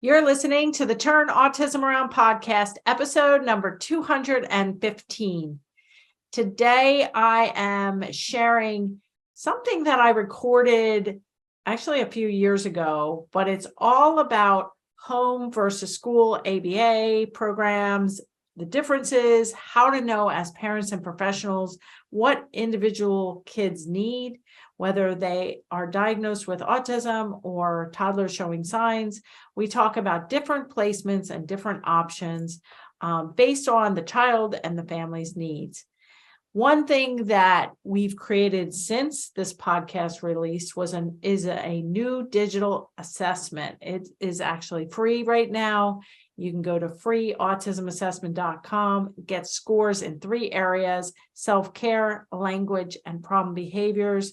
You're listening to the Turn Autism Around podcast, episode number 215. Today, I am sharing something that I recorded actually a few years ago, but it's all about home versus school ABA programs, the differences, how to know as parents and professionals what individual kids need, whether they are diagnosed with autism or toddlers showing signs. We talk about different placements and different options based on the child and the family's needs. One thing that we've created since this podcast release is a new digital assessment. It is actually free right now. You can go to freeautismassessment.com, get scores in 3 areas: self-care, language, and problem behaviors.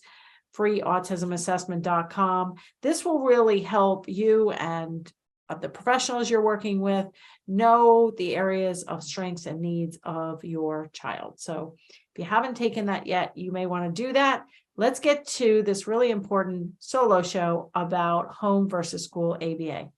freeautismassessment.com. This will really help you and the professionals you're working with know the areas of strengths and needs of your child. So if you haven't taken that yet, you may want to do that. Let's get to this really important solo show about home versus school ABA.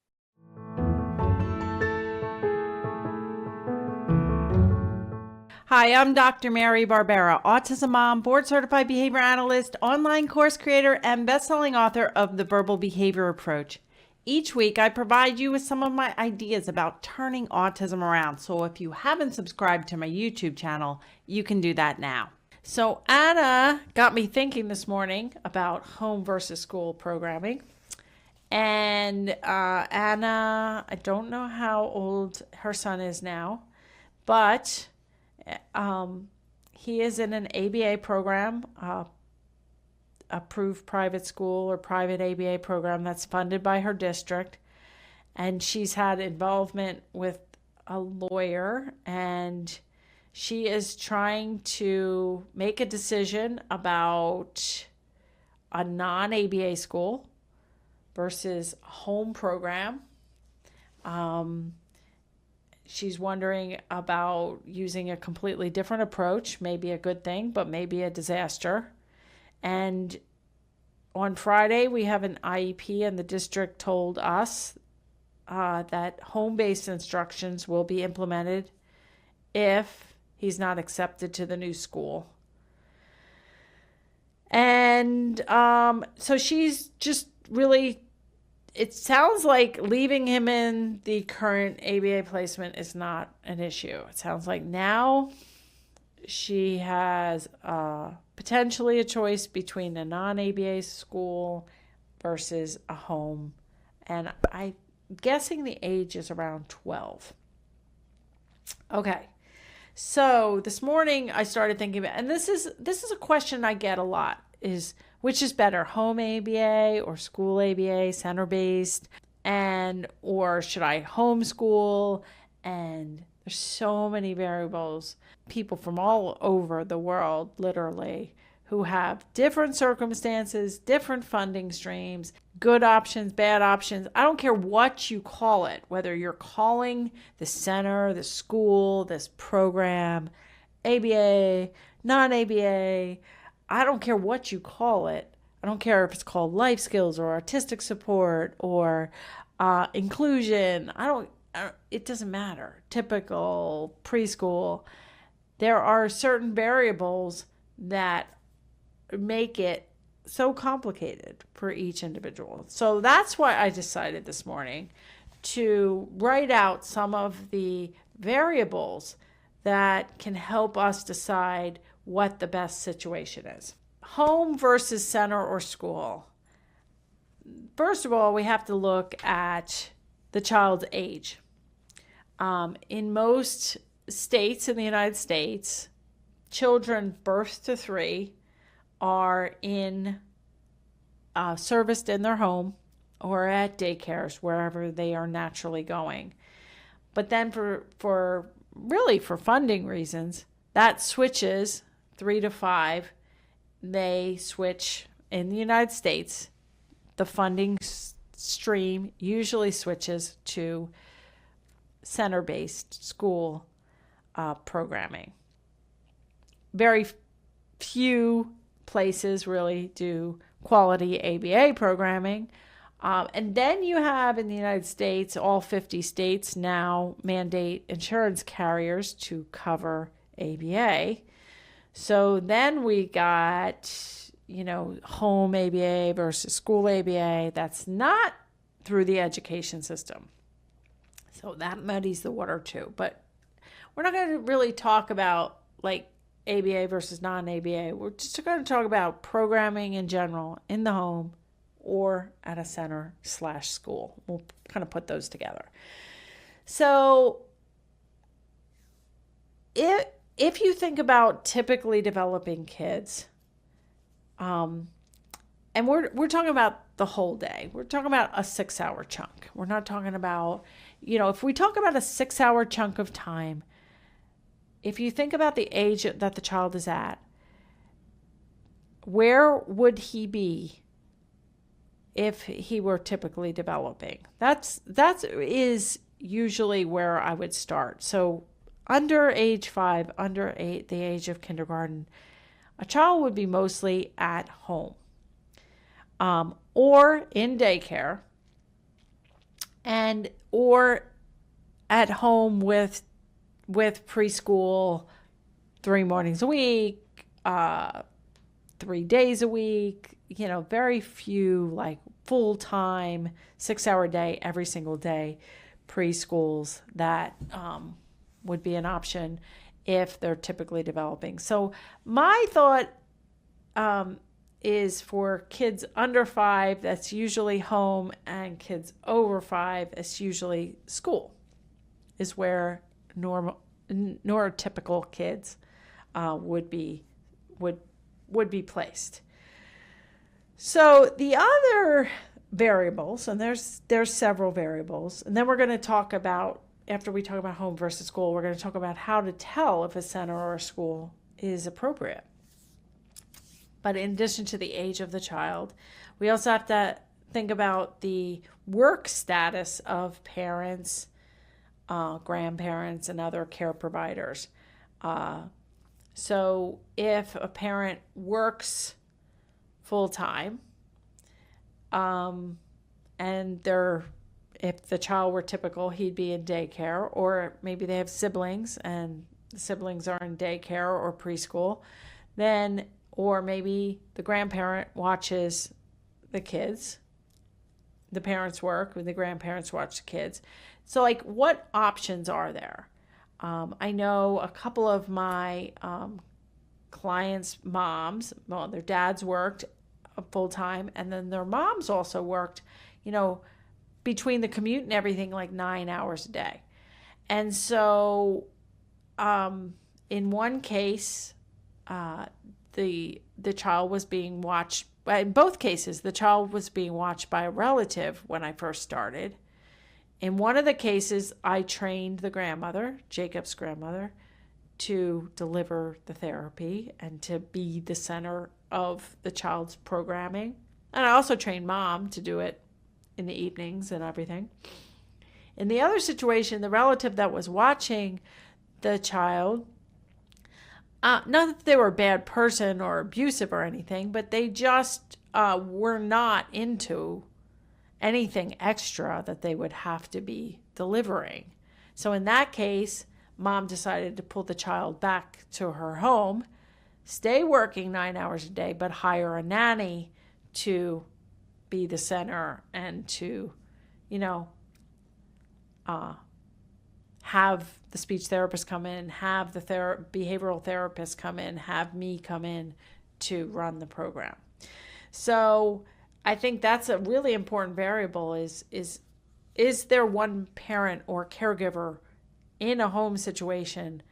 Hi, I'm Dr. Mary Barbera, autism mom, board certified behavior analyst, online course creator, and best-selling author of The Verbal Behavior Approach. Each week, I provide you with some of my ideas about turning autism around. So if you haven't subscribed to my YouTube channel, you can do that now. So Anna got me thinking this morning about home versus school programming. And Anna, I don't know how old her son is now, but he is in an ABA program, approved private school or private ABA program that's funded by her district. And she's had involvement with a lawyer, and she is trying to make a decision about a non-ABA school versus a home program. She's wondering about using a completely different approach, maybe a good thing, but maybe a disaster. And on Friday, we have an IEP, and the district told us that home-based instructions will be implemented if he's not accepted to the new school. And so she's just really, it sounds like leaving him in the current ABA placement is not an issue. It sounds like now she has potentially a choice between a non-ABA school versus a home. And I'm guessing the age is around 12. Okay. So this morning I started thinking about, and this is a question I get a lot, is which is better, home ABA or school ABA, center-based, or should I homeschool? And there's so many variables, people from all over the world, literally, who have different circumstances, different funding streams, good options, bad options. I don't care what you call it, whether you're calling the center, the school, this program, ABA, non-ABA. I don't care what you call it. I don't care if it's called life skills or artistic support or inclusion. It doesn't matter. Typical preschool. There are certain variables that make it so complicated for each individual. So that's why I decided this morning to write out some of the variables that can help us decide what the best situation is. Home versus center or school. First of all, we have to look at the child's age. In most states in the United States, children birth to 3 are serviced in their home or at daycares, wherever they are naturally going. But then for funding reasons, that switches 3 to 5. They switch in the United States. The funding stream usually switches to center-based school programming. Very few places really do quality ABA programming. And then you have in the United States, all 50 states now mandate insurance carriers to cover ABA. So then we got, home ABA versus school ABA. That's not through the education system. So that muddies the water too. But we're not going to really talk about like ABA versus non-ABA. We're just going to talk about programming in general in the home or at a center/school. We'll kind of put those together. So if you think about typically developing kids, and we're talking about the whole day. We're talking about a 6-hour chunk. We're not talking about, if we talk about a 6-hour chunk of time, if you think about the age that the child is at, where would he be if he were typically developing? That is usually where I would start. So under age 5, under the age of kindergarten, a child would be mostly at home, or in daycare, or at home with preschool 3 mornings a week, 3 days a week, very few like full-time 6-hour day every single day preschools that would be an option if they're typically developing. So my thought is for kids under 5, that's usually home, and kids over 5, that's usually school, is where neurotypical kids would be placed. So the other variables, and there's several variables, and then we're going to talk about, after we talk about home versus school, we're going to talk about how to tell if a center or a school is appropriate. But in addition to the age of the child, we also have to think about the work status of parents, grandparents, and other care providers. So if a parent works full-time, and if the child were typical, he'd be in daycare, or maybe they have siblings and the siblings are in daycare or preschool, or maybe the grandparent watches the kids, the parents work, and the grandparents watch the kids. So like, what options are there? I know a couple of my clients' moms, well, their dads worked full-time, and then their moms also worked, between the commute and everything, like 9 hours a day. And so in one case, the child was being watched, in both cases, the child was being watched by a relative when I first started. In one of the cases, I trained the grandmother, Jacob's grandmother, to deliver the therapy and to be the center of the child's programming. And I also trained mom to do it in the evenings and everything. In the other situation, the relative that was watching the child, not that they were a bad person or abusive or anything, but they just were not into anything extra that they would have to be delivering. So in that case, mom decided to pull the child back to her home, stay working 9 hours a day, but hire a nanny to be the center and to, have the speech therapist come in, have the behavioral therapist come in, have me come in to run the program. So I think that's a really important variable is there one parent or caregiver in a home situation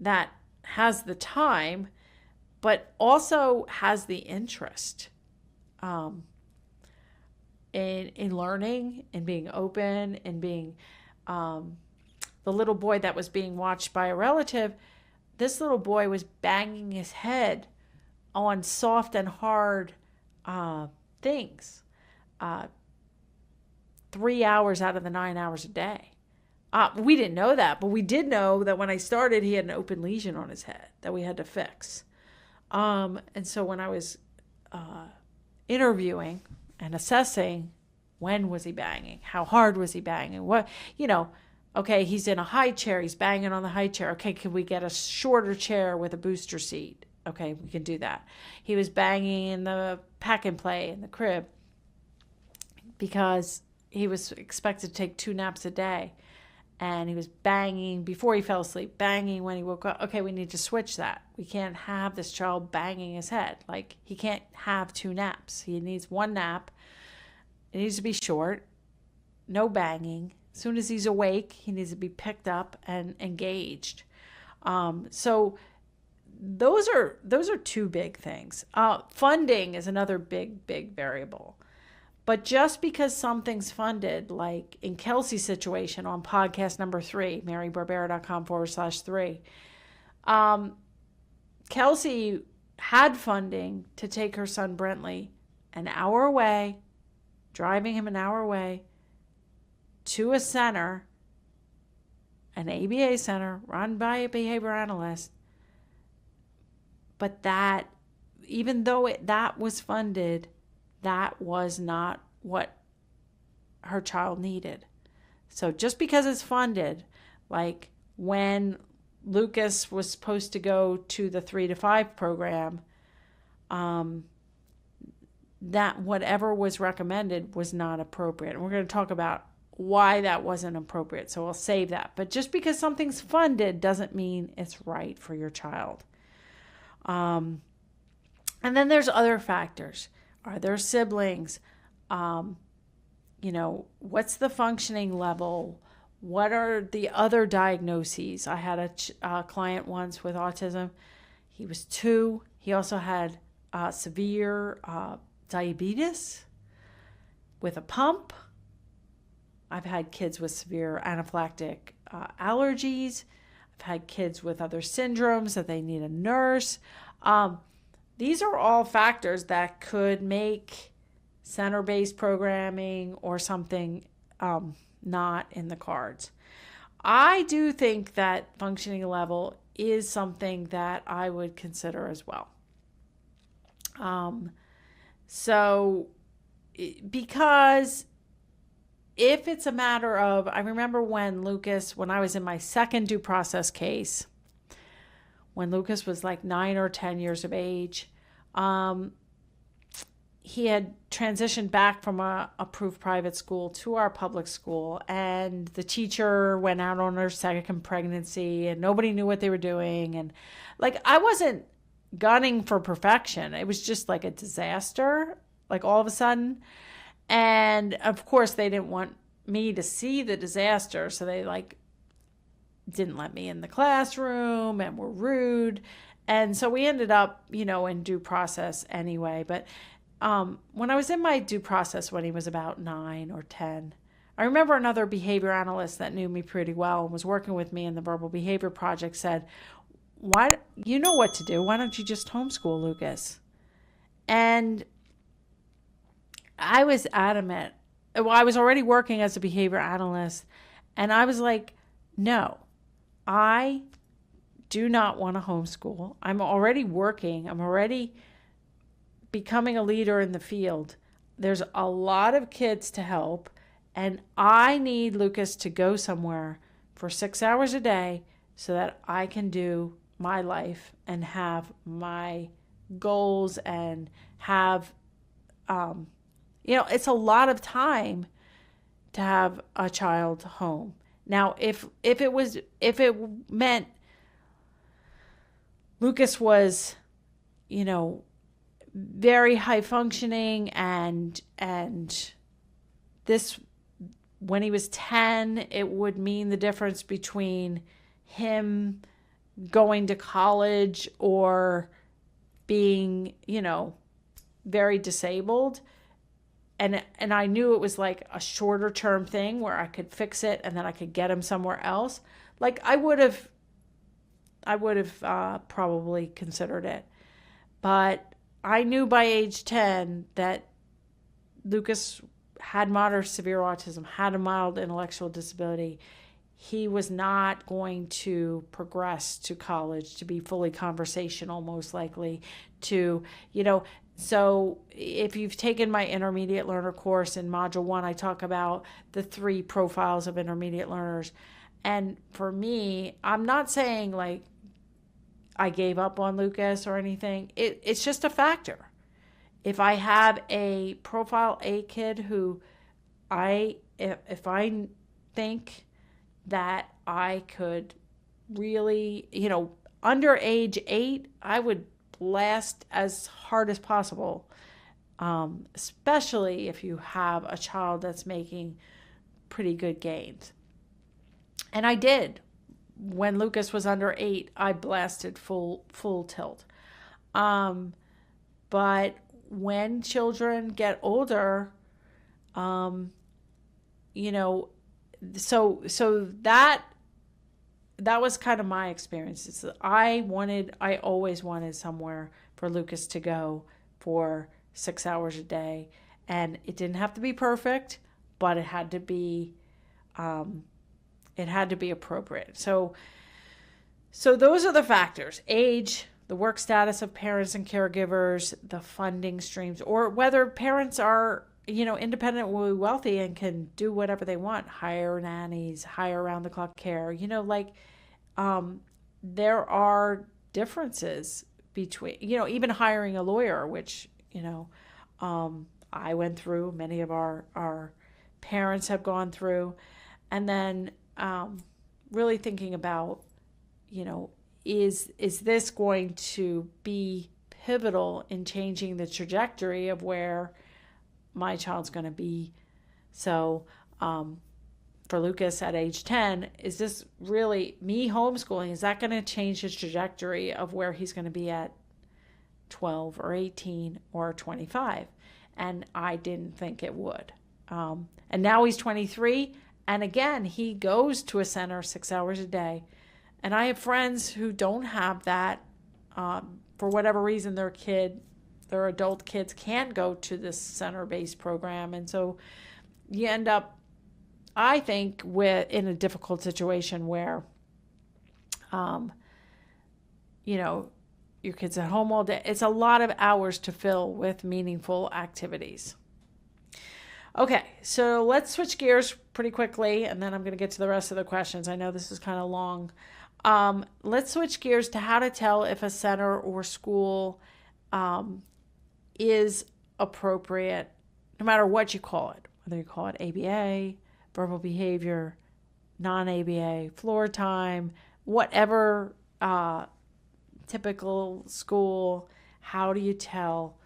that has the time, but also has the interest in learning and being open and being the little boy that was being watched by a relative. This little boy was banging his head on soft and hard things 3 hours out of the 9 hours a day. We didn't know that, but we did know that when I started, he had an open lesion on his head that we had to fix. And so when I was interviewing and assessing When was he banging? How hard was he banging? What, okay, he's in a high chair. He's banging on the high chair. Okay, can we get a shorter chair with a booster seat? Okay, we can do that. He was banging in the pack and play in the crib because he was expected to take 2 naps a day. And he was banging before he fell asleep, banging when he woke up. Okay, we need to switch that. We can't have this child banging his head. Like, he can't have 2 naps. He needs 1 nap. It needs to be short, no banging. As soon as he's awake, he needs to be picked up and engaged. So those are 2 big things. Funding is another big variable. But just because something's funded, like in Kelsey's situation on podcast number 3, marybarbera.com/3, Kelsey had funding to take her son Brentley an hour away, driving him an hour away to a center, an ABA center run by a behavior analyst. But that, even though that was funded, that was not what her child needed. So just because it's funded, like when Lucas was supposed to go to the 3 to 5 program, that whatever was recommended was not appropriate. And we're going to talk about why that wasn't appropriate. So I'll save that. But just because something's funded doesn't mean it's right for your child. And then there's other factors. Are there siblings? What's the functioning level? What are the other diagnoses? I had a client once with autism. He was 2. He also had severe diabetes with a pump. I've had kids with severe anaphylactic allergies. I've had kids with other syndromes that they need a nurse. These are all factors that could make center-based programming or something not in the cards. I do think that functioning level is something that I would consider as well. Because if it's a matter of, I remember when I was in my second due process case, when Lucas was like 9 or 10 years of age, he had transitioned back from a approved private school to our public school, and the teacher went out on her second pregnancy and nobody knew what they were doing. And like, I wasn't gunning for perfection. It was just like a disaster, like all of a sudden. And of course they didn't want me to see the disaster. So they didn't let me in the classroom and were rude. And so we ended up, in due process anyway. But when I was in my due process when he was about 9 or 10, I remember another behavior analyst that knew me pretty well and was working with me in the Verbal Behavior Project said, "Why, you know what to do. Why don't you just homeschool Lucas?" And I was adamant. Well, I was already working as a behavior analyst, and I was like, no, I do not want to homeschool. I'm already working. I'm already becoming a leader in the field. There's a lot of kids to help, and I need Lucas to go somewhere for 6 hours a day so that I can do my life and have my goals and have, it's a lot of time to have a child home. Now, if it meant Lucas was, very high functioning and this, when he was 10, it would mean the difference between him going to college or being, very disabled. And I knew it was like a shorter term thing where I could fix it and then I could get him somewhere else. Like I would have probably considered it. But I knew by age 10 that Lucas had moderate severe autism, had a mild intellectual disability. He was not going to progress to college to be fully conversational, most likely, to, So if you've taken my intermediate learner course in module 1, I talk about the 3 profiles of intermediate learners. And for me, I'm not saying like I gave up on Lucas or anything. It's just a factor. If I have a profile A kid who if I think that I could really, under age 8, I would blast as hard as possible, especially if you have a child that's making pretty good gains. And I did. When Lucas was under 8, I blasted full tilt. But when children get older, so that was kind of my experience. I always wanted somewhere for Lucas to go for 6 hours a day, and it didn't have to be perfect, but it had to be appropriate. So those are the factors: age, the work status of parents and caregivers, the funding streams, or whether parents are independently wealthy and can do whatever they want, hire nannies, hire around-the-clock care. There are differences between, even hiring a lawyer, which, I went through, many of our parents have gone through, and then really thinking about, is this going to be pivotal in changing the trajectory of where my child's going to be? So for Lucas at age 10, is this really me homeschooling? Is that going to change his trajectory of where he's going to be at 12 or 18 or 25? And I didn't think it would. And now he's 23. And again, he goes to a center 6 hours a day. And I have friends who don't have that. For whatever reason, their adult kids can't go to this center-based program. And so you end up, I think, in a difficult situation where, your kid's at home all day. It's a lot of hours to fill with meaningful activities. Okay, so let's switch gears pretty quickly, and then I'm going to get to the rest of the questions. I know this is kind of long. Let's switch gears to how to tell if a center or school is appropriate, no matter what you call it, whether you call it ABA, verbal behavior, non-ABA, floor time, whatever typical school. How do you tell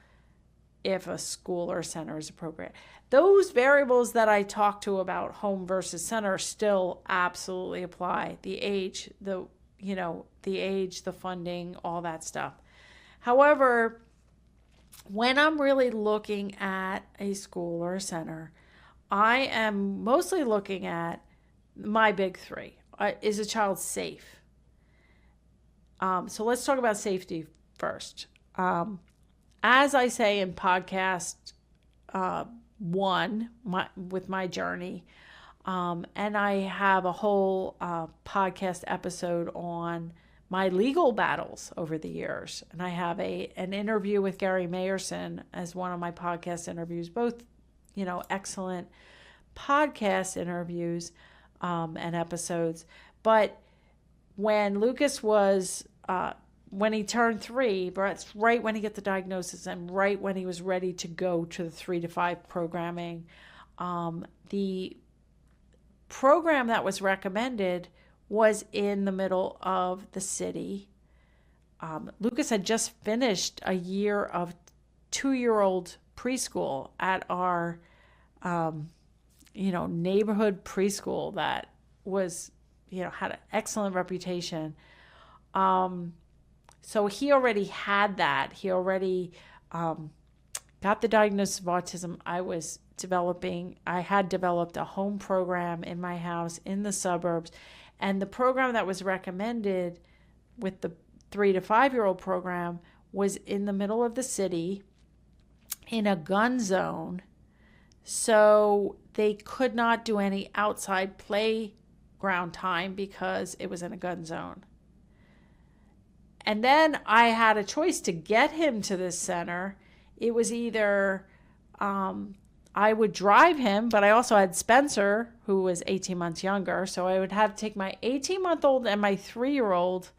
if a school or center is appropriate? Those variables that I talked to about home versus center still absolutely apply. The age, the funding, all that stuff. However, when I'm really looking at a school or a center, I am mostly looking at my big 3. Is a child safe? So let's talk about safety first. As I say in podcast 1 with my journey, and I have a whole podcast episode on my legal battles over the years. And I have an interview with Gary Mayerson as one of my podcast interviews, both, excellent podcast interviews and episodes. But when Lucas was, when he turned 3, that's right when he got the diagnosis and right when he was ready to go to the 3 to 5 programming, the program that was recommended was in the middle of the city. Lucas had just finished a year of 2-year-old preschool at our, neighborhood preschool that was, had an excellent reputation. So he already had that. He already got the diagnosis of autism. I had developed a home program in my house in the suburbs. And the program that was recommended with the 3 to 5-year-old program was in the middle of the city in a gun zone. So they could not do any outside playground time because it was in a gun zone. And then I had a choice to get him to this center it was either I would drive him, but I also had Spencer, who was 18 months younger. So I would have to take my 18-month-old and my 3-year-old,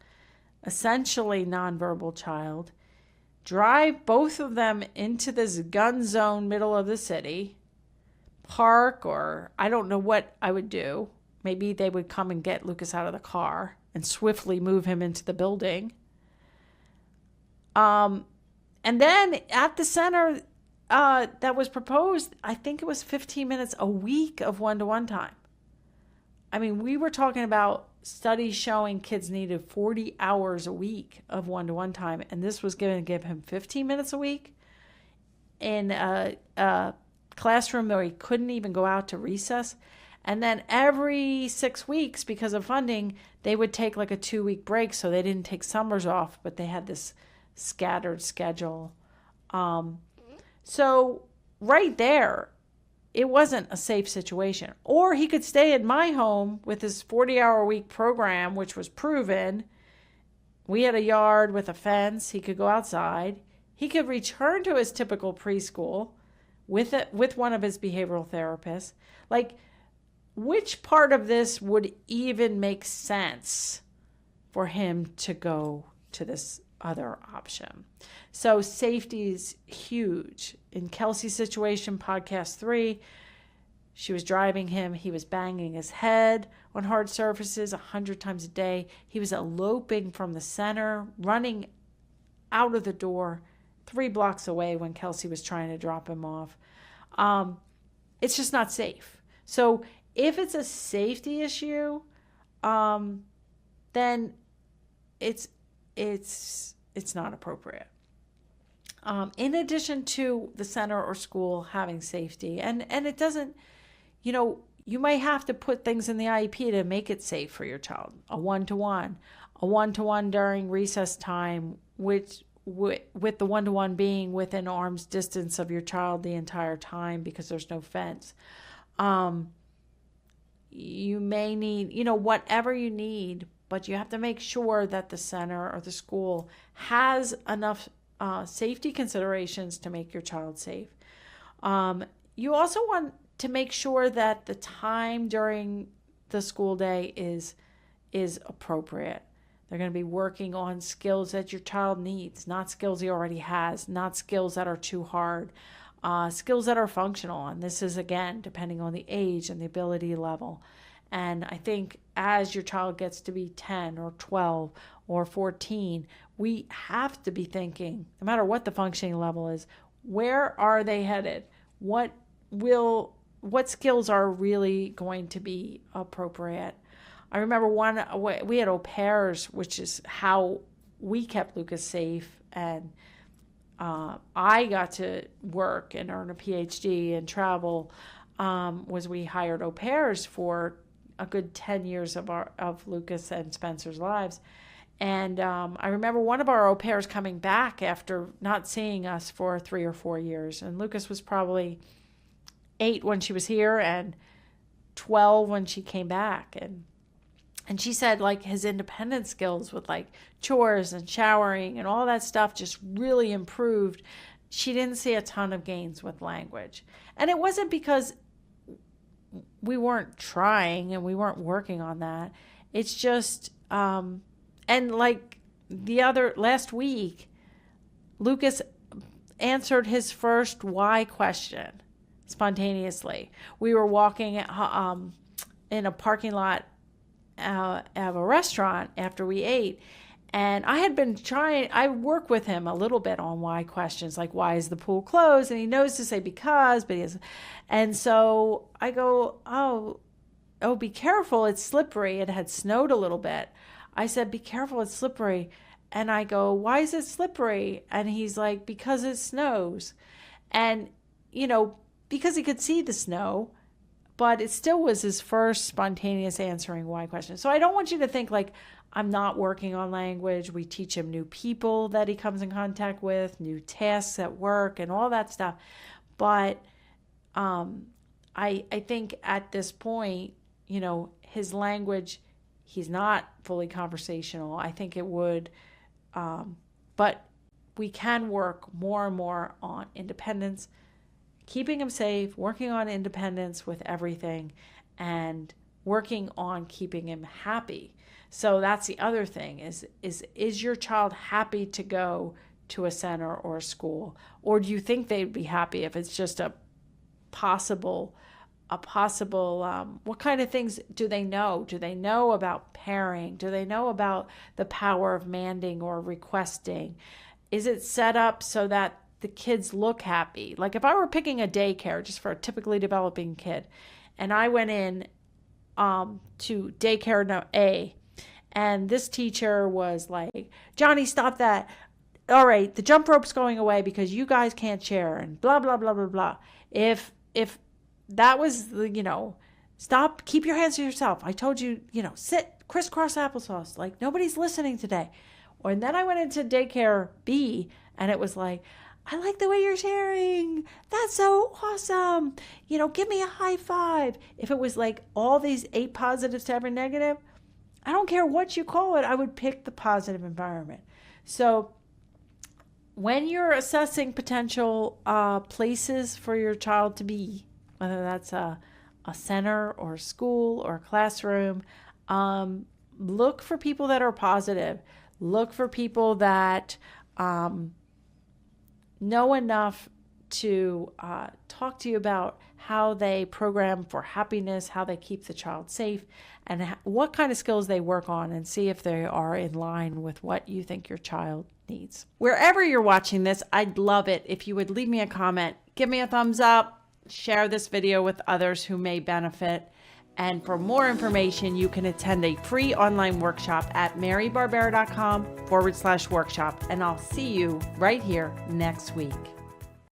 essentially nonverbal child, drive both of them into this gun zone middle of the city, park, or I don't know what I would do. Maybe they would come and get Lucas out of the car and swiftly move him into the building. And then at the center that was proposed, I think it was 15 minutes a week of one-to-one time. I mean, we were talking about studies showing kids needed 40 hours a week of one-to-one time, and this was going to give him 15 minutes a week in a classroom where he couldn't even go out to recess. And then every 6 weeks, because of funding, they would take like a 2-week break, so they didn't take summers off, but they had this scattered schedule. So right there, it wasn't a safe situation. Or he could stay in my home with his 40-hour-a-week program, which was proven. We had a yard with a fence. He could go outside. He could return to his typical preschool with one of his behavioral therapists. Like, which part of this would even make sense for him to go to this other option? So safety is huge. In Kelsey's situation, podcast 3, she was driving him. He was banging his head on hard surfaces 100 times a day. He was eloping from the center, running out of the door 3 blocks away when Kelsey was trying to drop him off. It's just not safe. So if it's a safety issue, then it's not appropriate. In addition to the center or school having safety, and it doesn't, you might have to put things in the IEP to make it safe for your child. A one-to-one during recess time, which with the one-to-one being within arm's distance of your child the entire time because there's no fence. You may need, whatever you need, but you have to make sure that the center or the school has enough safety considerations to make your child safe. You also want to make sure that the time during the school day is appropriate. They're going to be working on skills that your child needs, not skills he already has, not skills that are too hard, skills that are functional. And this is, again, depending on the age and the ability level. And I think as your child gets to be 10 or 12 or 14, we have to be thinking, no matter what the functioning level is, where are they headed? What skills are really going to be appropriate? I remember we had au pairs, which is how we kept Lucas safe. And I got to work and earn a PhD and travel, was we hired au pairs for a good 10 years of Lucas and Spencer's lives. And I remember one of our au pairs coming back after not seeing us for 3 or 4 years. And Lucas was probably 8 when she was here and 12 when she came back. And she said, like, his independent skills with, like, chores and showering and all that stuff just really improved. She didn't see a ton of gains with language. And it wasn't because we weren't trying and we weren't working on that. It's just, and like last week, Lucas answered his first why question spontaneously. We were walking in a parking lot of a restaurant after we ate, and I had been I work with him a little bit on why questions, like why is the pool closed, and he knows to say because, but he has, and so I go, oh, be careful, it's slippery. It had snowed a little bit. I said, be careful, it's slippery. And I go, why is it slippery? And he's like, because it snows. And, because he could see the snow, but it still was his first spontaneous answering why question. So I don't want you to think like I'm not working on language. We teach him new people that he comes in contact with, new tasks at work and all that stuff. But I think at this point, his language, he's not fully conversational. I think it would, but we can work more and more on independence, keeping him safe, working on independence with everything, and working on keeping him happy. So that's the other thing is your child happy to go to a center or a school? Or do you think they'd be happy if it's just a possible, what kind of things do they know? Do they know about pairing? Do they know about the power of manding or requesting? Is it set up so that the kids look happy? Like if I were picking a daycare just for a typically developing kid, and I went in to daycare A, and this teacher was like, Johnny, stop that. All right, the jump rope's going away because you guys can't share, and blah, blah, blah, blah, blah. If that was, stop, keep your hands to yourself. I told you, sit, crisscross applesauce. Like, nobody's listening today. And then I went into daycare B, and it was like, I like the way you're sharing. That's so awesome. Give me a high five. If it was like all these 8 positives to every negative, I don't care what you call it, I would pick the positive environment. So when you're assessing potential places for your child to be, whether that's a center or a school or a classroom, look for people that are positive. Look for people that know enough to talk to you about how they program for happiness, how they keep the child safe, and what kind of skills they work on, and see if they are in line with what you think your child needs. Wherever you're watching this, I'd love it if you would leave me a comment, give me a thumbs up, share this video with others who may benefit. And for more information, you can attend a free online workshop at marybarbera.com/workshop. And I'll see you right here next week.